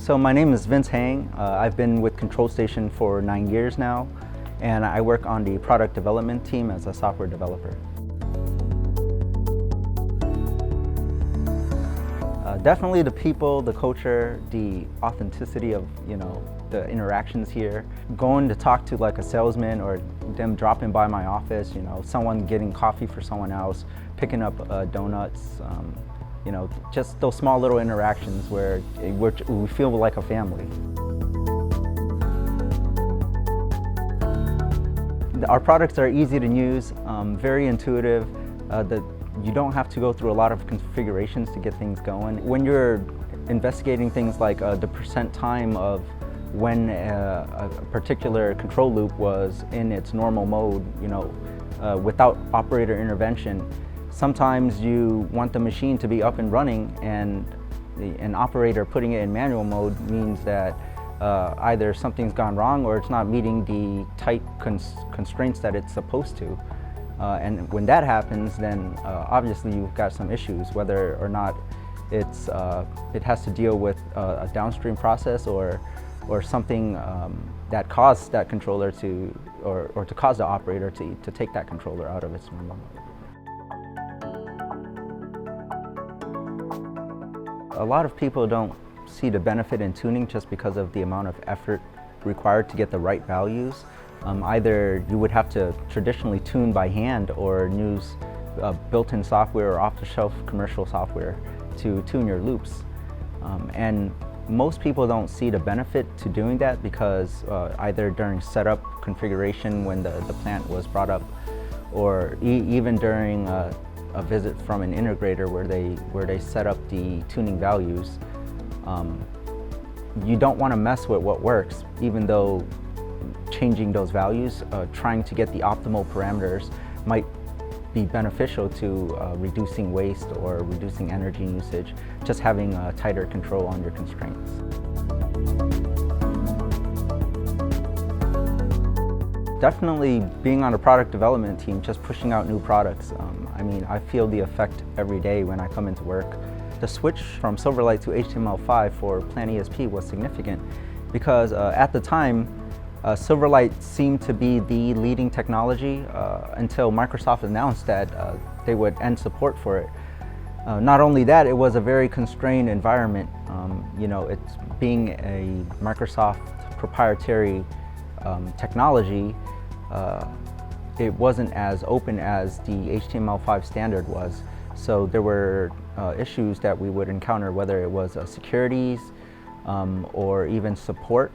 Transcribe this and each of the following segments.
So my name is Vince Heng. I've been with Control Station for 9 years now, and I work on the product development team as a software developer. Definitely the people, the culture, the authenticity of the interactions here. Going to talk to like a salesman or them dropping by my office, someone getting coffee for someone else, picking up donuts, just those small little interactions where we feel like a family. Our products are easy to use, very intuitive. You don't have to go through a lot of configurations to get things going. When you're investigating things like the percent time of when a particular control loop was in its normal mode, without operator intervention, sometimes you want the machine to be up and running, and an operator putting it in manual mode means that either something's gone wrong or it's not meeting the tight constraints that it's supposed to. And when that happens, then obviously you've got some issues, whether or not it has to deal with a downstream process or something that caused that controller to, or to cause the operator to take that controller out of its normal mode. A lot of people don't see the benefit in tuning just because of the amount of effort required to get the right values. Either you would have to traditionally tune by hand or use built-in software or off-the-shelf commercial software to tune your loops. And most people don't see the benefit to doing that because either during setup configuration when the plant was brought up, or even during a visit from an integrator where they set up the tuning values. You don't want to mess with what works, even though changing those values, trying to get the optimal parameters might be beneficial to reducing waste or reducing energy usage, just having a tighter control on your constraints. Definitely being on a product development team, just pushing out new products. I feel the effect every day when I come into work. The switch from Silverlight to HTML5 for Plant ESP was significant because at the time, Silverlight seemed to be the leading technology until Microsoft announced that they would end support for it. Not only that, it was a very constrained environment. It's being a Microsoft proprietary technology, it wasn't as open as the HTML5 standard was. So there were issues that we would encounter, whether it was securities or even support.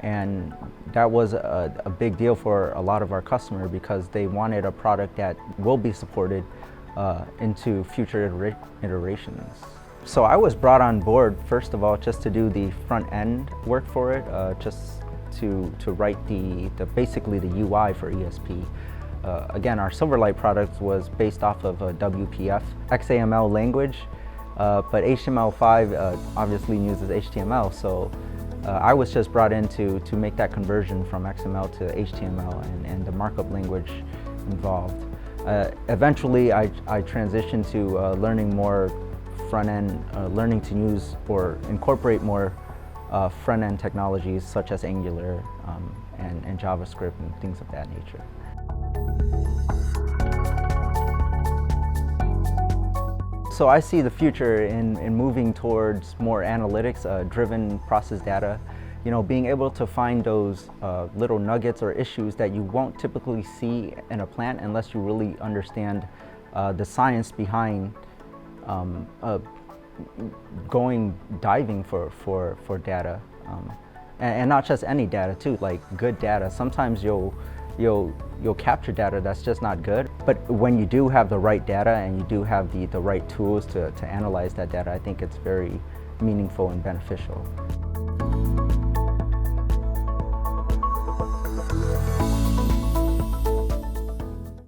And that was a big deal for a lot of our customers because they wanted a product that will be supported into future iterations. So I was brought on board, first of all, just to do the front end work for it, just to write basically the UI for ESP. Again, our Silverlight product was based off of a WPF XAML language, but HTML5 obviously uses HTML, so I was just brought in to make that conversion from XML to HTML and the markup language involved. Eventually, I transitioned to learning more front-end, learning to use or incorporate more front-end technologies such as Angular and JavaScript and things of that nature. So I see the future in moving towards more analytics-driven process data. Being able to find those little nuggets or issues that you won't typically see in a plant unless you really understand the science behind going diving for data. And not just any data too, like good data. Sometimes you'll capture data that's just not good. But when you do have the right data and you do have the right tools to analyze that data, I think it's very meaningful and beneficial.